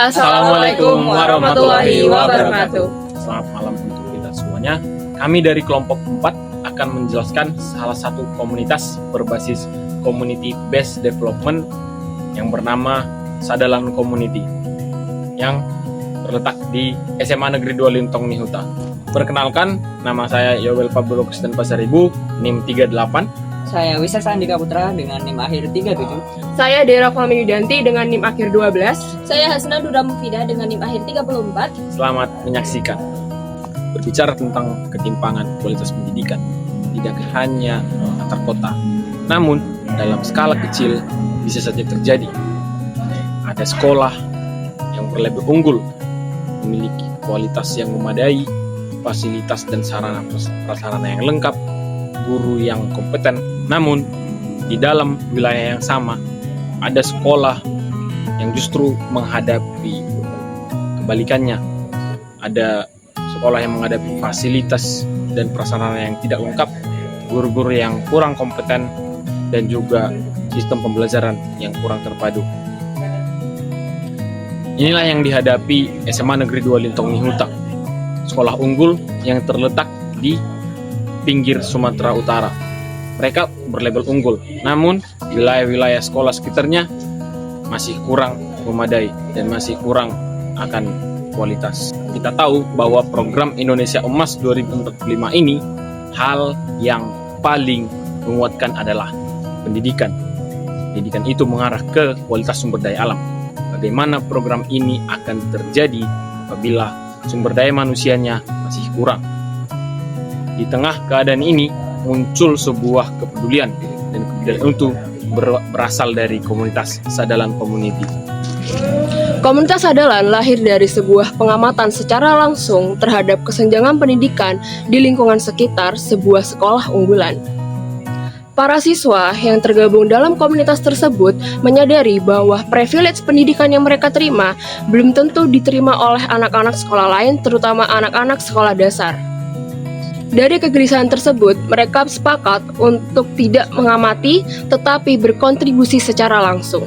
Assalamualaikum warahmatullahi wabarakatuh. Selamat malam untuk kita semuanya. Kami dari kelompok 4 akan menjelaskan salah satu komunitas berbasis community based development yang bernama Sadalan Community yang terletak di SMA Negeri 2 Lintong Nihuta. Perkenalkan, nama saya Yowel Pablo Kristen Pasaribu, NIM 38. Saya Wisesa Andika Putra dengan NIM akhir 37. Saya Dera Fahmi Yudanti dengan NIM akhir 12. Saya Hasna Dura Mufida dengan NIM akhir 34. Selamat menyaksikan. Berbicara tentang ketimpangan kualitas pendidikan, tidak hanya antar kota, namun dalam skala kecil bisa saja terjadi. Ada sekolah yang berlabel unggul, memiliki kualitas yang memadai, fasilitas dan sarana prasarana yang lengkap, guru yang kompeten, namun di dalam wilayah yang sama ada sekolah yang justru menghadapi kebalikannya. Ada sekolah yang menghadapi fasilitas dan prasarana yang tidak lengkap, guru-guru yang kurang kompeten, dan juga sistem pembelajaran yang kurang terpadu. Inilah yang dihadapi SMA Negeri 2 Lintong Nihuta, sekolah unggul yang terletak di pinggir Sumatera Utara. Mereka berlabel unggul, namun wilayah-wilayah sekolah sekitarnya masih kurang memadai dan masih kurang akan kualitas. Kita tahu bahwa program Indonesia Emas 2045 ini hal yang paling menguatkan adalah pendidikan. Pendidikan itu mengarah ke kualitas sumber daya alam. Bagaimana program ini akan terjadi apabila sumber daya manusianya masih kurang? Di tengah keadaan ini muncul sebuah kepedulian, dan kepedulian itu berasal dari komunitas Sadalan Community. Komunitas Sadalan lahir dari sebuah pengamatan secara langsung terhadap kesenjangan pendidikan di lingkungan sekitar sebuah sekolah unggulan. Para siswa yang tergabung dalam komunitas tersebut menyadari bahwa privilege pendidikan yang mereka terima belum tentu diterima oleh anak-anak sekolah lain, terutama anak-anak sekolah dasar. Dari kegelisahan tersebut, mereka sepakat untuk tidak mengamati tetapi berkontribusi secara langsung.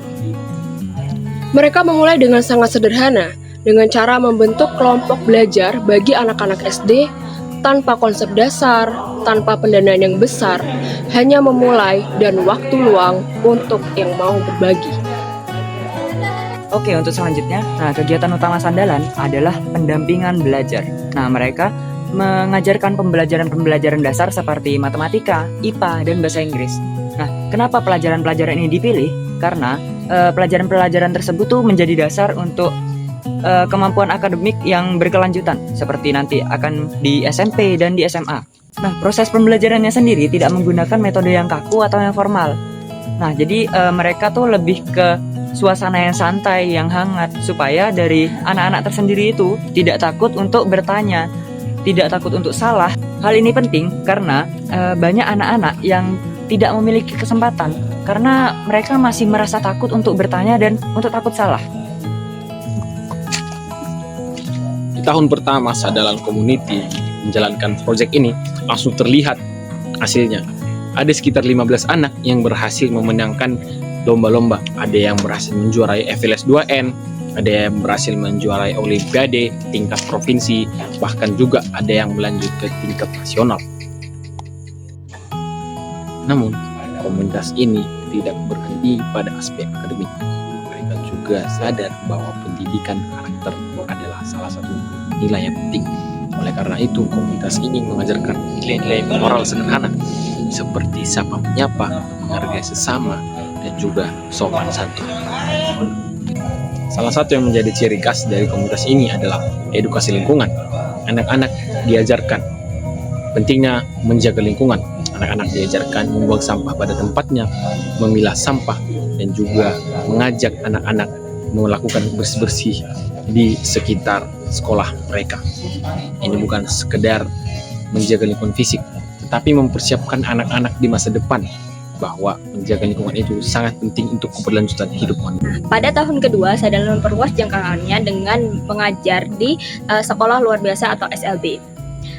Mereka memulai dengan sangat sederhana, dengan cara membentuk kelompok belajar bagi anak-anak SD tanpa konsep dasar, tanpa pendanaan yang besar, hanya memulai dan waktu luang untuk yang mau berbagi. Oke, untuk selanjutnya, kegiatan utama Sandalan adalah pendampingan belajar. Mereka mengajarkan pembelajaran dasar seperti matematika, IPA, dan bahasa Inggris. Kenapa pelajaran-pelajaran ini dipilih? Karena pelajaran-pelajaran tersebut tuh menjadi dasar untuk kemampuan akademik yang berkelanjutan, seperti nanti akan di SMP dan di SMA. Proses pembelajarannya sendiri tidak menggunakan metode yang kaku atau yang formal. Jadi mereka tuh lebih ke suasana yang santai, yang hangat, supaya dari anak-anak tersendiri itu tidak takut untuk bertanya, tidak takut untuk salah. Hal ini penting karena banyak anak-anak yang tidak memiliki kesempatan karena mereka masih merasa takut untuk bertanya dan untuk takut salah. Di tahun pertama Sadalan Community menjalankan proyek ini, langsung terlihat hasilnya. Ada sekitar 15 anak yang berhasil memenangkan lomba-lomba. Ada yang berhasil menjuarai FLS 2N, ada yang berhasil menjuarai olimpiade tingkat provinsi, bahkan juga ada yang melanjut ke tingkat nasional. Namun, komunitas ini tidak berhenti pada aspek akademik. Mereka juga sadar bahwa pendidikan karakter adalah salah satu nilai yang penting. Oleh karena itu, komunitas ini mengajarkan nilai-nilai moral sederhana seperti sapa menyapa, menghargai sesama, dan juga sopan santun. Salah satu yang menjadi ciri khas dari komunitas ini adalah edukasi lingkungan. Anak-anak diajarkan pentingnya menjaga lingkungan. Anak-anak diajarkan membuang sampah pada tempatnya, memilah sampah, dan juga mengajak anak-anak melakukan bersih-bersih di sekitar sekolah mereka. Ini bukan sekedar menjaga lingkungan fisik, tetapi mempersiapkan anak-anak di masa depan bahwa menjaga lingkungan itu sangat penting untuk keberlanjutan hidup manusia. Pada tahun kedua, Sadalan memperluas jangkauannya dengan mengajar di sekolah luar biasa atau SLB.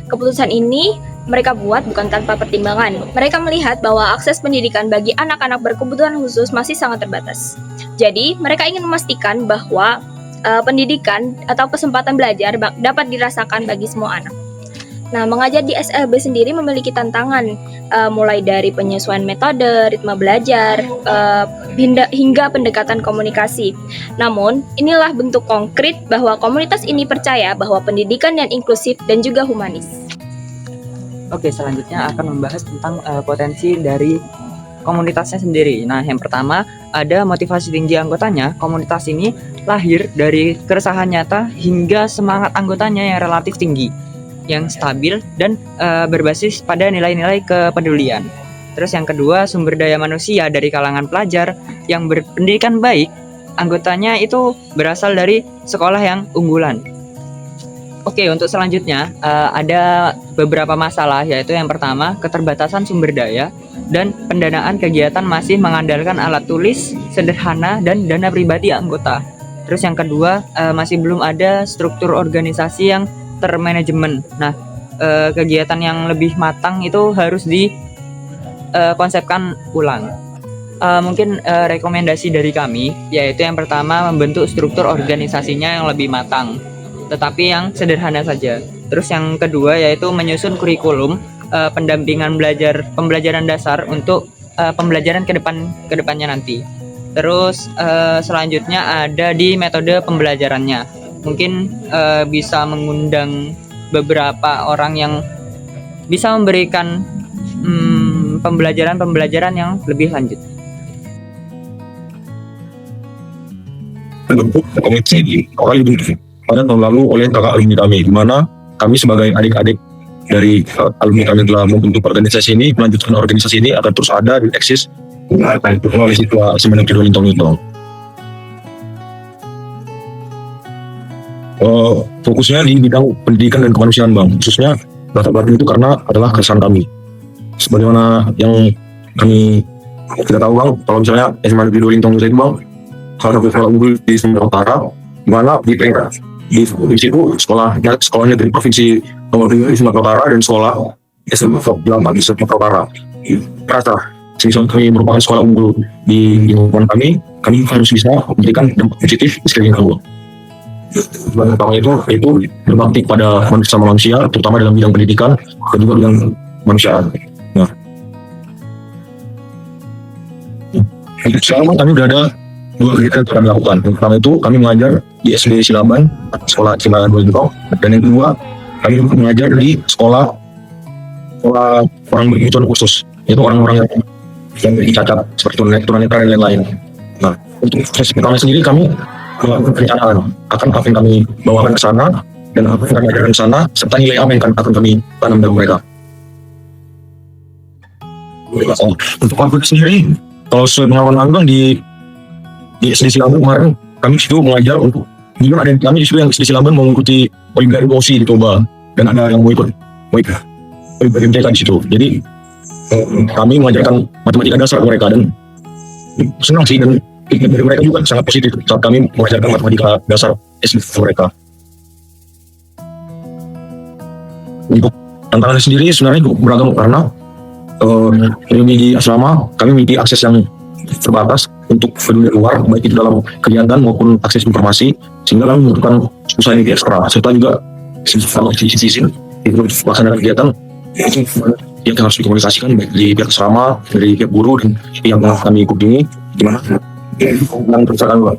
Keputusan ini mereka buat bukan tanpa pertimbangan. Mereka melihat bahwa akses pendidikan bagi anak-anak berkebutuhan khusus masih sangat terbatas. Jadi, mereka ingin memastikan bahwa pendidikan atau kesempatan belajar dapat dirasakan bagi semua anak. Nah, mengajar di SLB sendiri memiliki tantangan, mulai dari penyesuaian metode, ritme belajar, hingga pendekatan komunikasi. Namun, inilah bentuk konkret bahwa komunitas ini percaya bahwa pendidikan yang inklusif dan juga humanis. Oke, selanjutnya akan membahas tentang potensi dari komunitasnya sendiri. Nah, yang pertama ada motivasi tinggi anggotanya. Komunitas ini lahir dari keresahan nyata hingga semangat anggotanya yang relatif tinggi, yang stabil dan berbasis pada nilai-nilai kepedulian. Terus yang kedua, sumber daya manusia dari kalangan pelajar yang berpendidikan baik. Anggotanya itu berasal dari sekolah yang unggulan. Oke, untuk selanjutnya ada beberapa masalah, yaitu yang pertama, keterbatasan sumber daya dan pendanaan kegiatan masih mengandalkan alat tulis sederhana dan dana pribadi anggota. Terus yang kedua, masih belum ada struktur organisasi yang termanajemen. Nah, kegiatan yang lebih matang itu harus dikonsepkan ulang. Mungkin rekomendasi dari kami, yaitu yang pertama, membentuk struktur organisasinya yang lebih matang, tetapi yang sederhana saja. Terus yang kedua, yaitu menyusun kurikulum pendampingan pembelajaran dasar untuk pembelajaran kedepannya nanti. Terus selanjutnya ada di metode pembelajarannya. Mungkin bisa mengundang beberapa orang yang bisa memberikan pembelajaran yang lebih lanjut. Bentuk komunitas ini awalnya dibentuk pada tahun lalu oleh kakak alumni kami, di mana kami sebagai adik-adik dari alumni kami telah membentuk organisasi ini, melanjutkan organisasi ini agar terus ada dan eksis oleh situasi Semenanjung Lintong itu. Fokusnya di bidang pendidikan dan kemanusiaan, Bang. Khususnya latar belakang itu karena adalah keresahan kami. Sebagaimana yang kita tahu, Bang, kalau misalnya Semenanjung Lintong itu, Bang, salah satu sekolah unggul di Sumatera Utara, di mana di Pengka. Di situ sekolahnya dari provinsi nomor 2 di Sumatera Utara dan sekolah SMA 8 di Sumatera Utara. Terasa, semisal kami merupakan sekolah unggul di lingkungan kami harus bisa memberikan dampak positif di sekeliling kami. Yang pertama itu berbakti pada manusia sama manusia, terutama dalam bidang pendidikan dan juga bidang kemanusiaan. Nah, untuk sekarang kami sudah ada 2 kegiatan yang kami lakukan. Yang pertama itu kami mengajar di SD Silaban, sekolah Cimagan Lintong, dan yang kedua kami mengajar di sekolah orang berkebutuhan khusus, yaitu orang-orang yang cacat seperti tunanetra dan lain-lain. Nah, untuk sesi pertama sendiri kami melakukan perencanaan akan apa yang kami bawakan ke sana dan apa yang kami ajarkan ke sana, serta nilai apa yang akan kami tanam dalam mereka. Untuk waktu sendiri, kalau pengalaman Bang di SD Silaban kemarin, kami situ mengajar untuk juga ada kami disitu yang SD Silaban mau mengikuti Olimpiade Emosi di Toba, dan ada yang mau ikut MTK di situ. Jadi kami mengajarkan matematika dasar mereka, dan senang sih, dan dari mereka juga sangat positif saat kami mengajarkan matematika dasar SD mereka. Untuk tantangan sendiri sebenarnya beragam, karena di asrama kami memiliki akses yang terbatas untuk dunia luar, baik itu dalam kegiatan maupun akses informasi, sehingga kami membutuhkan usaha yang ekstra, serta juga izin itu pelaksanaan kegiatan yang harus dikomunikasikan baik di pihak asrama, dari pihak guru, dan yang kami kunjungi gimana dan percakapan.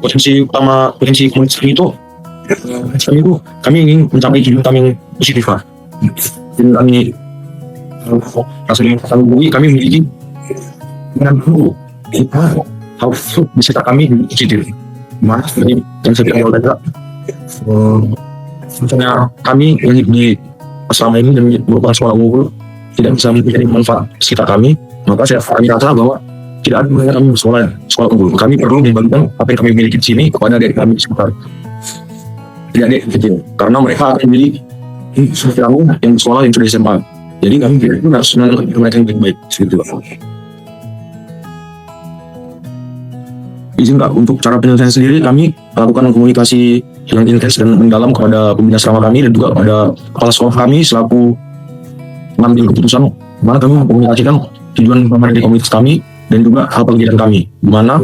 Potensi komunitas itu kami ingin mencapai tujuan kami yang positif, Pak. Dan kami kami memiliki kita harus bisa kami positif. Mana seperti yang saya bilang tadi, misalnya kami yang di asrama ini dan merupakan sekolah unggul tidak bisa menjadi manfaat sekitar kami, maka kami rasa bahwa tidak ada gunanya kami sekolah unggul. Kami perlu membagikan apa yang kami miliki di sini kepada adik kami di sekitar, adik kecil, karena mereka akan menjadi seperti kami yang sekolah yang sudah SMA. Jadi kami harus menanamkan mereka yang baik-baik seperti itu. Izin Kak, untuk cara penyelesaian sendiri kami lakukan komunikasi yang intens dan mendalam kepada pembina asrama kami dan juga kepada kepala sekolah kami selaku mengambil keputusan, mana kami mengkomunikasikan tujuan dari komunitas kami dan juga hal kegiatan kami, di mana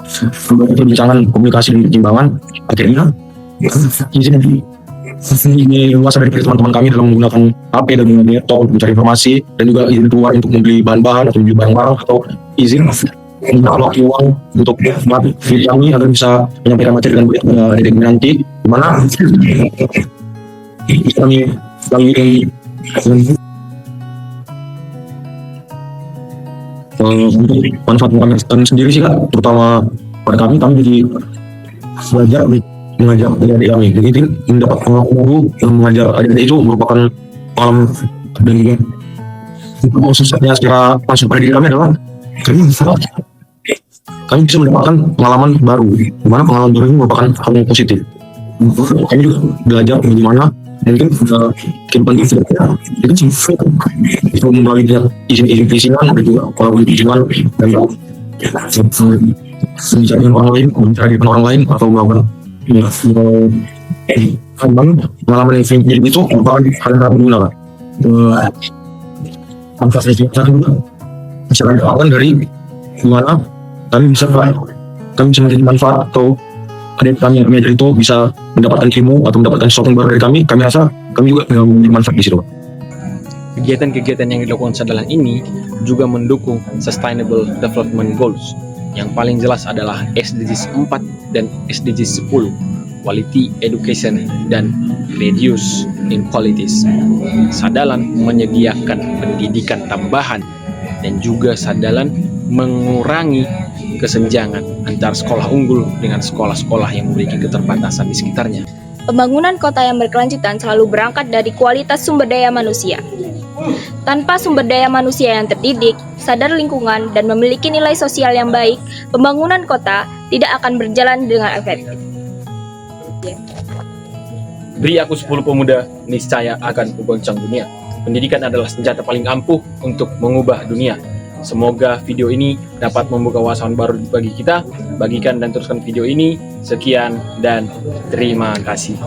perbincangan, komunikasi dan pertimbangan, akhirnya izin ini luas dari teman-teman kami dalam menggunakan HP dan laptop untuk mencari informasi, dan juga izin keluar untuk membeli bahan-bahan atau membeli barang-barang, atau izin mengalokasi uang untuk melatih diri kami agar bisa menyampaikan materi dengan baik pada adik nanti, di mana kami untuk manfaat kami sendiri sih Kak, terutama pada kami jadi belajar mengajar adik-adik kami, jadi mendapat pengalaman baru yang mengajar adik-adik itu merupakan pengalaman, dan juga khususnya secara langsung pada diri kami adalah kami bisa mendapatkan pengalaman baru, di mana pengalaman baru ini merupakan hal yang positif. Kami juga belajar bagaimana mungkin kehidupan itu melalui izin perizinan dan juga kalau perizinan dan mencari orang lain, mencari orang lain atau melakukan pengalaman yang jadi itu merupakan hal yang sangat berguna Kak. Tanpa saya masyarakat dari gimana kami bisa menjadi manfaat, atau adik kami yang mengajar itu bisa mendapatkan ilmu atau mendapatkan sesuatu yang baru dari kami rasa kami juga menjadi manfaat di situ. Kegiatan-kegiatan yang dilakukan Sandalan ini juga mendukung Sustainable Development Goals. Yang paling jelas adalah SDGs 4 dan SDGs 10, Quality Education dan Reduce Inequalities. Sandalan menyediakan pendidikan tambahan dan juga Sandalan mengurangi kesenjangan antar sekolah unggul dengan sekolah-sekolah yang memiliki keterbatasan di sekitarnya. Pembangunan kota yang berkelanjutan selalu berangkat dari kualitas sumber daya manusia. Tanpa sumber daya manusia yang terdidik, sadar lingkungan, dan memiliki nilai sosial yang baik, pembangunan kota tidak akan berjalan dengan efektif. Beri aku 10 pemuda, niscaya akan kugoncang dunia. Pendidikan adalah senjata paling ampuh untuk mengubah dunia. Semoga video ini dapat membuka wawasan baru bagi kita. Bagikan dan teruskan video ini. Sekian dan terima kasih.